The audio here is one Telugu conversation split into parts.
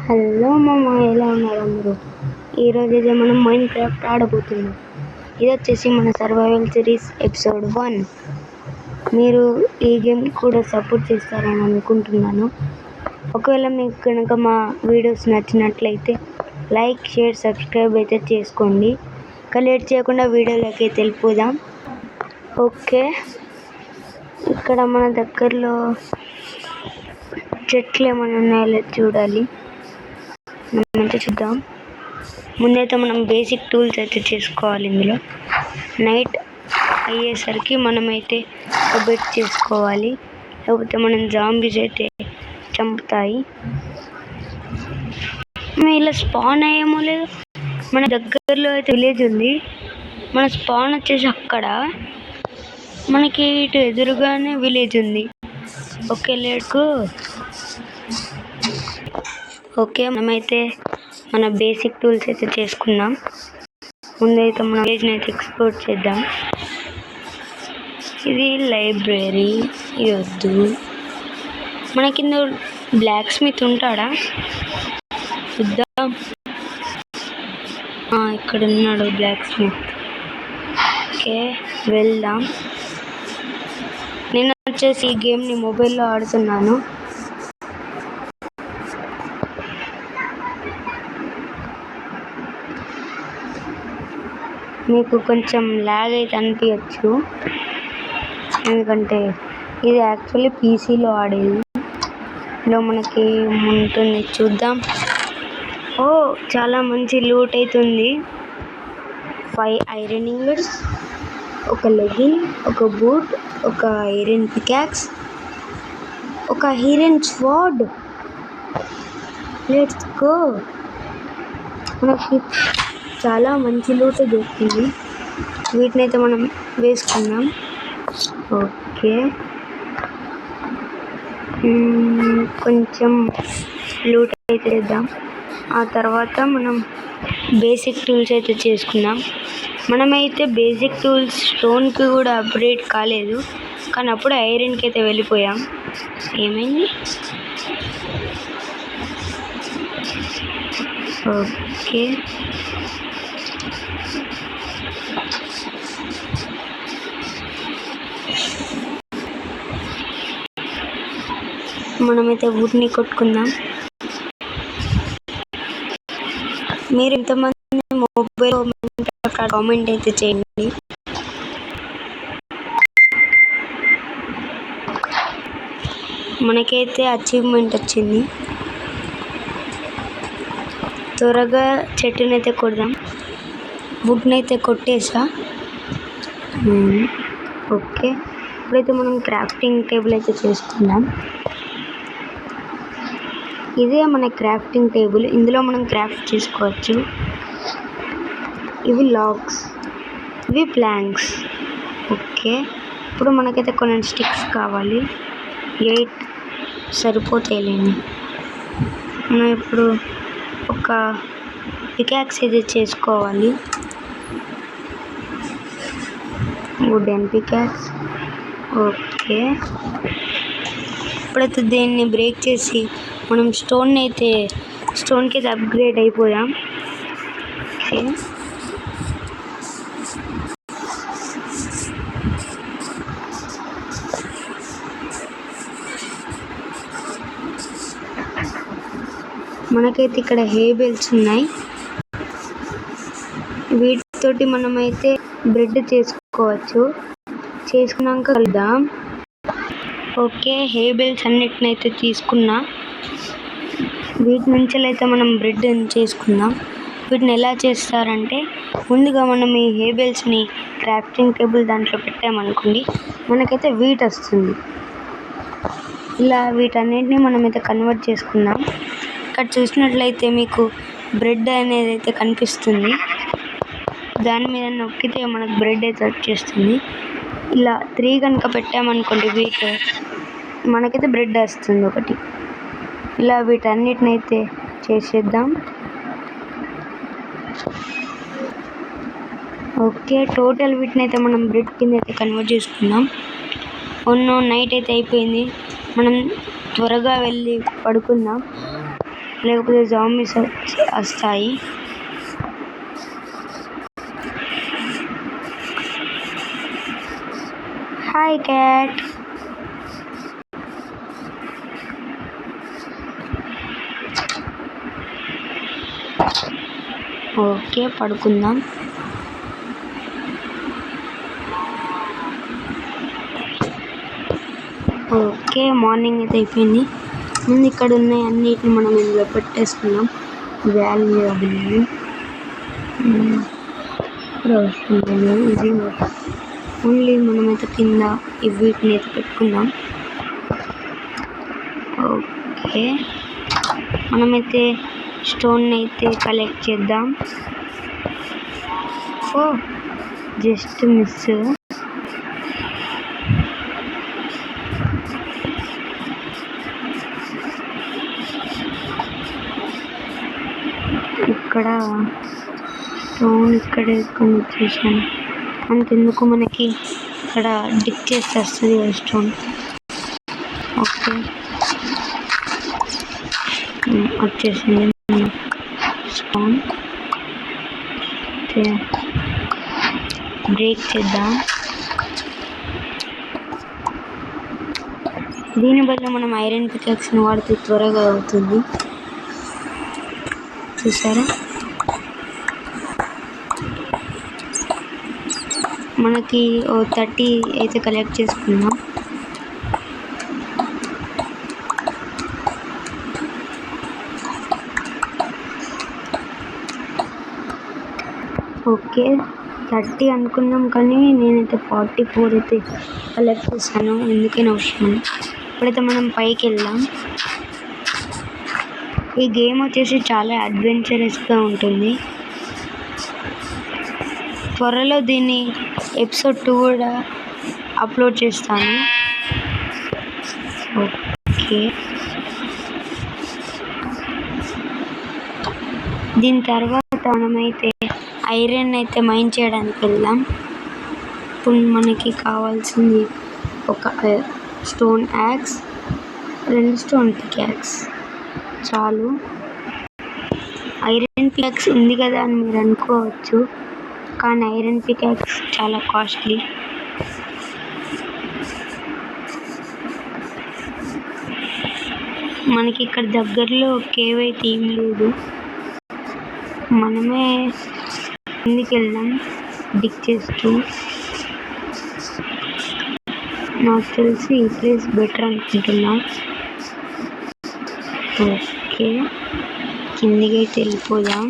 హలో మామ, ఎలా ఉన్నారు అందరూ? ఈరోజు అయితే మనం మైండ్ క్రాఫ్ట్ ఆడబోతున్నాం. ఇది వచ్చేసి మన సర్వైవల్ సిరీస్ ఎపిసోడ్ 1. మీరు ఈ గేమ్ కూడా సపోర్ట్ చేస్తారని అనుకుంటున్నాను. ఒకవేళ మీకు కనుక మా వీడియోస్ నచ్చినట్లయితే లైక్, షేర్, సబ్స్క్రైబ్ అయితే చేసుకోండి. ఇంకా లేట్ చేయకుండా వీడియోలోకి వెళ్ళిపోదాం. ఓకే, ఇక్కడ మన దగ్గరలో చెట్లు ఏమైనా ఉన్నాయో చూడాలి. మంచిగా చూద్దాం. ముందైతే మనం బేసిక్ టూల్స్ అయితే చేసుకోవాలి. ఇందులో నైట్ అయ్యేసరికి మనమైతే ఒక బెడ్ చేసుకోవాలి, లేకపోతే మనం జాంబీస్ అయితే చంపుతాయి. ఇలా స్పాన్ అయ్యేమో లేదు. మన దగ్గరలో అయితే విలేజ్ ఉంది. మన స్పాన్ వచ్చేసి అక్కడ, మనకి ఇటు ఎదురుగానే విలేజ్ ఉంది. ఓకే లేకు. ఓకే, మనమైతే మన బేసిక్ టూల్స్ అయితే చేసుకున్నాం. ముందైతే మన విలేజ్ని అయితే ఎక్స్ప్లోర్ చేద్దాం. ఇది లైబ్రరీ, ఇది వద్దు. మన కింద బ్లాక్ స్మిత్ ఉంటాడా చూద్దాం. ఇక్కడ ఉన్నాడు బ్లాక్ స్మిత్. ఓకే, వెళ్దాం. నేను వచ్చేసి ఈ గేమ్ని మొబైల్లో ఆడుతున్నాను. మీకు కొంచెం ల్యాగ్ అయితే అనిపించచ్చు, ఎందుకంటే ఇది యాక్చువల్లీ పీసీలో ఆడేది. ఇందులో మనకి ఉంటుంది చూద్దాం. చాలా మంచి లూట్ అవుతుంది. 5 ఐరన్ ఇంగట్స్, ఒక లెగిన్, ఒక బూట్, ఒక ఐరన్ పికాక్స్, ఒక ఐరన్ స్వార్డ్. Let's go. మనకి చాలా మంచి లూట్ దొరికింది. వీటినైతే మనం వేసుకుందాం. ఓకే, కొంచెం లూట్ అయితే చేద్దాం. ఆ తర్వాత మనం బేసిక్ టూల్స్ అయితే చేసుకుందాం. మనమైతే బేసిక్ టూల్స్ స్టోన్కి కూడా అప్గ్రేడ్ కాలేదు, కానీ అప్పుడు ఐరన్కి అయితే వెళ్ళిపోయాం. ఏమైంది? ఓకే, మనమైతే వుడ్ని కొట్టుకుందాం. మీరు ఎంతమంది మొబైల్ కామెంట్ అయితే చేయండి. మనకైతే అచీవ్మెంట్ వచ్చింది. త్వరగా చెట్టుని అయితే కొడదాం. వుడ్ని అయితే కొట్టేసా. ఓకే, ఇప్పుడైతే మనం క్రాఫ్టింగ్ టేబుల్ అయితే చేసుకుందాం. ఇదే మన క్రాఫ్టింగ్ టేబుల్. ఇందులో మనం క్రాఫ్ట్ చేసుకోవచ్చు. ఇవి లాగ్స్, ఇవి ప్లాంక్స్. ఓకే, ఇప్పుడు మనకైతే కొన్ని స్టిక్స్ కావాలి. 8 సరిపోతాయిలేండి. మనం ఇప్పుడు ఒక పికాక్స్ అయితే చేసుకోవాలి. Wooden peacocks. ఓకే, ఇప్పుడైతే దీన్ని బ్రేక్ చేసి మనం స్టోన్కి అయితే అప్గ్రేడ్ అయిపోయాం. ఓకే, మనకైతే ఇక్కడ హేబెల్స్ ఉన్నాయి. వీటితోటి మనమైతే బ్రెడ్ చేసుకోవచ్చు. చేసుకున్నాక కలుద్దాం. ఓకే, హేబెల్స్ అన్నిటినైతే తీసుకున్నా. వీటి నుంచి అయితే మనం బ్రెడ్ చేసుకుందాం. వీటిని ఎలా చేస్తారంటే, ముందుగా మనం ఈ హేబెల్స్ని క్రాఫ్టింగ్ టేబుల్ దాంట్లో పెట్టామనుకోండి, మనకైతే వీట్ వస్తుంది. ఇలా వీటన్నిటిని మనమైతే కన్వర్ట్ చేసుకుందాం. ఇక్కడ చూసినట్లయితే మీకు బ్రెడ్ అనేది అయితే కనిపిస్తుంది. దాని మీద నొక్కితే మనకు బ్రెడ్ అయితే వచ్చేస్తుంది. ఇలా 3 కనుక పెట్టామనుకోండి, వీట్ మనకైతే బ్రెడ్ వస్తుంది ఒకటి. ఇలా వీటన్నిటినైతే చేసేద్దాం. ఓకే, టోటల్ వీటినైతే మనం బ్రెడ్ కింద అయితే కన్వర్ట్ చేసుకుందాం. నైట్ అయితే అయిపోయింది. మనం త్వరగా వెళ్ళి పడుకుందాం. లేకపోతే జాంబీస్ వస్తాయి. Hi cat. ఓకే, పడుకుందాం. ఓకే, మార్నింగ్ అయితే అయిపోయింది. ముందు ఇక్కడ ఉన్నాయి అన్నిటిని మనం ఇందులో పెట్టేసుకున్నాం. వాల్యుయబుల్ ఇప్పుడు వస్తుంది. ఇది ఓన్లీ మనమైతే కింద వీటిని అయితే పెట్టుకుందాం. ఓకే, మనమైతే స్టోన్ అయితే కలెక్ట్ చేద్దాం. ఓ జస్ట్ మిస్. ఇక్కడ స్టోన్ ఇక్కడ చూసాను. అంతెందుకు, మనకి ఇక్కడ డిక్ చేస్తే వస్తుంది కదా స్టోన్. ఓకే, వచ్చేసింది స్టోన్. బ్రేక్ చేద్దాం. దీనివల్ల మనం ఐరన్ పికాక్స్ని వాడితే త్వరగా అవుతుంది. చూసారా, మనకి 30 అయితే కలెక్ట్ చేసుకుందాం. ఓకే, 30 అనుకున్నాం కానీ నేనైతే 44 అయితే కలెక్ట్ చేశాను. ఎందుకైనా అవసరం. ఇప్పుడైతే మనం పైకి వెళ్దాం. ఈ గేమ్ వచ్చేసి చాలా అడ్వెంచరస్గా ఉంటుంది. త్వరలో దీన్ని ఎపిసోడ్ 2 కూడా అప్లోడ్ చేస్తాను. ఓకే, దీని తర్వాత మనమైతే ఐరన్ అయితే మైన్ చేయడానికి వెళ్దాం. ఇప్పుడు మనకి కావాల్సింది ఒక స్టోన్ యాక్స్, 2 స్టోన్ పికాక్స్ చాలు. ఐరన్ పికాక్స్ ఉంది కదా అని మీరు అనుకోవచ్చు, కానీ ఐరన్ పికాక్స్ చాలా కాస్ట్లీ. మనకి ఇక్కడ దగ్గరలో కేవ్ అయితే ఏం లేదు. మనమే కిందికి వెళ్దాం డిక్ చేస్తూ. నాకు తెలిసి ఈ ప్లేస్ బెటర్ అనుకుంటున్నా. ఓకే, కిందికి అయితే వెళ్ళిపోదాం.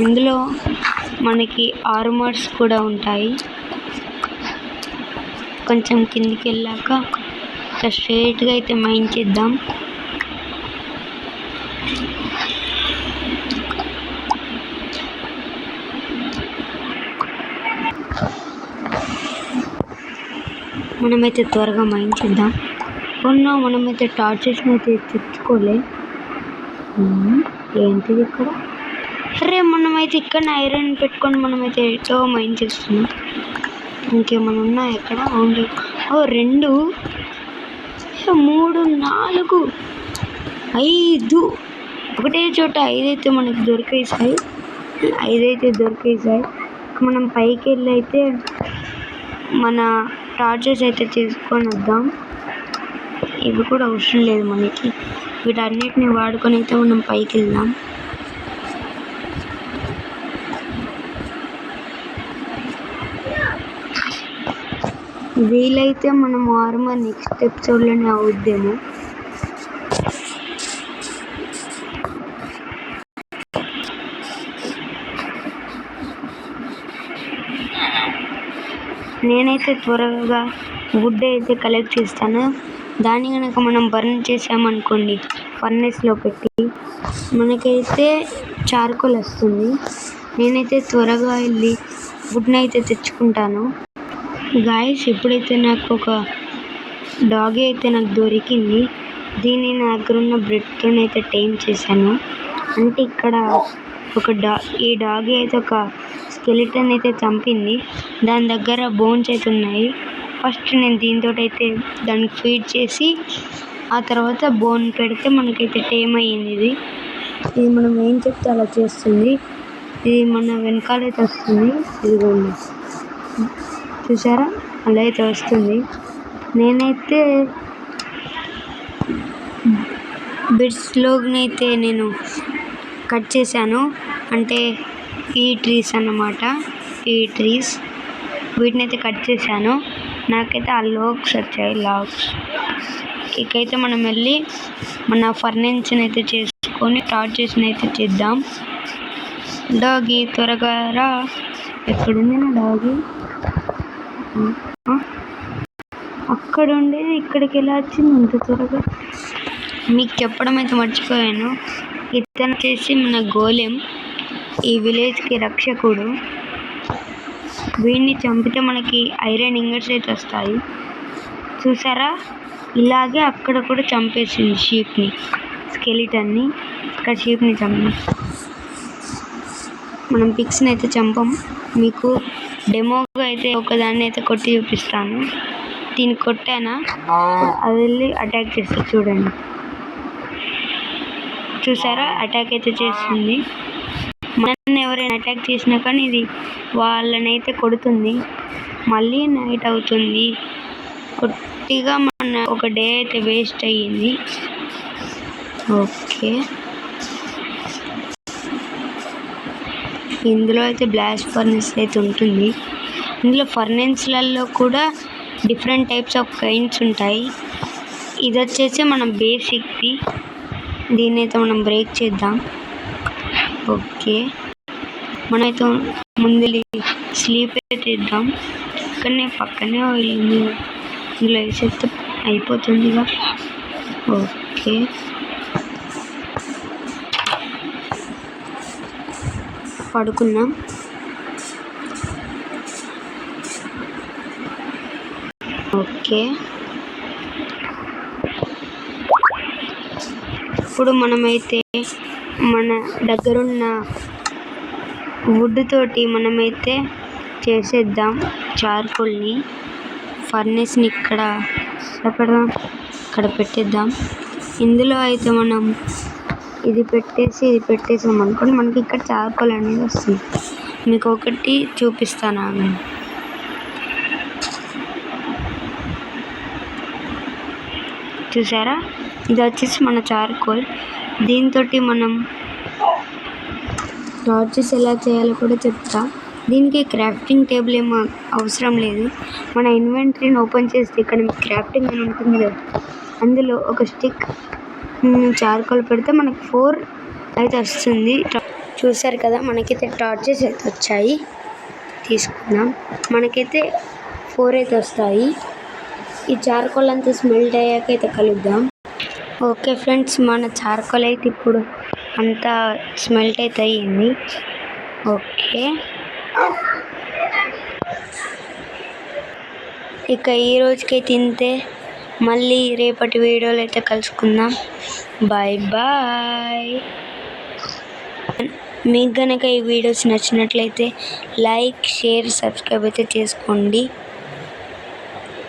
ఇందులో మనకి ఆర్మర్స్ కూడా ఉంటాయి. కొంచెం కిందికి వెళ్ళాక ఇట్లా స్ట్రైట్గా అయితే మైన్ చేద్దాం. మనమైతే త్వరగా మైన్ చేద్దాం. మనమైతే టార్చెస్ని అయితే తెచ్చుకోలే. ఏంటిది ఇక్కడ? అరే, మనమైతే ఇక్కడ ఐరన్ పెట్టుకొని మనమైతే ఎటో మైన్ చేస్తున్నాం. ఇంకేమైనా ఉన్నాయి ఎక్కడ? 2, 3, 4, 5 ఒకటే చోట 5 అయితే మనకి దొరికేసాయి. 5 అయితే దొరికేసాయి. మనం పైకి వెళ్ళి అయితే మన టార్చెస్ అయితే తీసుకొని వద్దాం. ఇవి కూడా అవసరం లేదు మనకి. వీటన్నిటిని వాడుకొని అయితే మనం పైకి వెళ్దాం. వీలైతే మనం ఆర్మర్ నెక్స్ట్ ఎపిసోడ్లోనే అవుద్దేమో. నేనైతే త్వరగా వుడ్ అయితే కలెక్ట్ చేస్తాను. దాన్ని కనుక మనం బర్న్ చేసామనుకోండి ఫర్నెస్లో పెట్టి, మనకైతే చార్కోల్ వస్తుంది. నేనైతే త్వరగా వెళ్ళి వుడ్ని అయితే తెచ్చుకుంటాను. గాయస్, ఇప్పుడైతే నాకు ఒక డాగ్ అయితే నాకు దొరికింది. దీన్ని నా దగ్గర ఉన్న బ్రెడ్తోనైతే టైమ్ చేశాను. అంటే ఇక్కడ ఈ డాగ్ అయితే ఒక స్కెలిటన్ అయితే చంపింది. దాని దగ్గర బోన్స్ అయితే ఉన్నాయి. ఫస్ట్ నేను దీంతో అయితే దానికి ఫీడ్ చేసి ఆ తర్వాత బోన్ పెడితే మనకైతే టేమ్ అయ్యింది. ఇది మనం ఏం చెప్తే అలా చేస్తుంది. ఇది మన వెనకాలైతే వస్తుంది. ఇదిగోండి, చూసారా, అలా అయితే వస్తుంది. నేనైతే బిట్స్లోనైతే నేను కట్ చేశాను, అంటే ఈ ట్రీస్ అన్నమాట. ఈ ట్రీస్ వీటినైతే కట్ చేశాను. నాకైతే ఆ లాగ్స్ వచ్చాయి, లాగ్స్. ఇకైతే మనం వెళ్ళి మన ఫర్నిచర్ని అయితే చేసుకొని టార్చెస్ని అయితే చేద్దాం. డాగి త్వరగా రా. ఎక్కడుంది నా డాగి? అక్కడ ఉండేది ఇక్కడికి ఎలా వచ్చింది అంత త్వరగా? మీకు చెప్పడం అయితే మర్చిపోయాను, ఇతను చేసి మన గోలెం, ఈ విలేజ్కి రక్షకుడు. వీడిని చంపితే మనకి ఐరన్ ఇంగట్స్ అయితే వస్తాయి. చూసారా, ఇలాగే అక్కడ కూడా చంపేసింది షీప్ని, స్కెలిటన్ని. ఇక్కడ షీప్ని చంపి మనం పిక్స్ని అయితే చంపం. మీకు డెమోగా అయితే ఒకదాన్ని అయితే కొట్టి చూపిస్తాను. దీన్ని కొట్టానా, అది వెళ్ళి అటాక్ చేస్తుంది. చూడండి, చూసారా, అటాక్ అయితే చేస్తుంది. మనల్ని ఎవరైనా అటాక్ చేసినా కానీ ఇది వాళ్ళనైతే కొడుతుంది. మళ్ళీ నైట్ అవుతుంది. కొద్దిగా మన ఒక డే అయితే వేస్ట్ అయ్యింది. ఓకే, ఇందులో అయితే బ్లాస్ట్ ఫర్నెస్ అయితే ఉంటుంది. ఇందులో ఫర్నెన్స్లలో కూడా డిఫరెంట్ టైప్స్ ఆఫ్ కైండ్స్ ఉంటాయి. ఇది వచ్చేసి మనం బేసిక్ది. దీన్ని అయితే మనం బ్రేక్ చేద్దాం. ఓకే, మనమైతే ముందు స్లీప్ అయితే ఇద్దాం. పక్కనే వెళ్ళింది, ఇందులో వేసేస్తే అయిపోతుందిగా. ఓకే, పడుకున్నాం. ఓకే, ఇప్పుడు మనమైతే మన దగ్గరున్న వుడ్ తోటి మనమైతే చేసేద్దాం చార్కోల్ని. ఫర్నెస్ని ఇక్కడ పెడదాం, ఇక్కడ పెట్టేద్దాం. ఇందులో అయితే మనం ఇది పెట్టేసాం అనుకోండి, మనకి ఇక్కడ చార్కోల్ అనేది వస్తుంది. మీకు ఒకటి చూపిస్తాను. చూసారా, ఇది వచ్చేసి మన చార్కోల్. దీంతో మనం టార్చెస్ ఎలా చేయాలో కూడా చెప్తా. దీనికి క్రాఫ్టింగ్ టేబుల్ ఏమో అవసరం లేదు. మన ఇన్వెంటరీని ఓపెన్ చేస్తే ఇక్కడ క్రాఫ్టింగ్ అని ఉంటుంది కదా, అందులో ఒక స్టిక్ చార్కోల్ పెడితే మనకు 4 అయితే వస్తుంది. చూసారు కదా, మనకైతే టార్చెస్ అయితే వచ్చాయి. తీసుకుందాం, మనకైతే 4 అయితే వస్తాయి. ఈ చార్కోల్ అంతా స్మెల్ట్ అయ్యాక అయితే కలుద్దాం. ఓకే ఫ్రెండ్స్, మన చార్కోల్ అయితే ఇప్పుడు అంతా స్మెల్ట్ అయితే అయ్యింది. ఓకే, ఇక ఈ రోజుకైతే ఇంతే. మళ్ళీ రేపటి వీడియోలో అయితే కలుసుకుందాం. Bye bye. మీకు కనుక ఈ వీడియోస్ నచ్చినట్లయితే లైక్, షేర్, సబ్స్క్రైబ్ అయితే చేసుకోండి.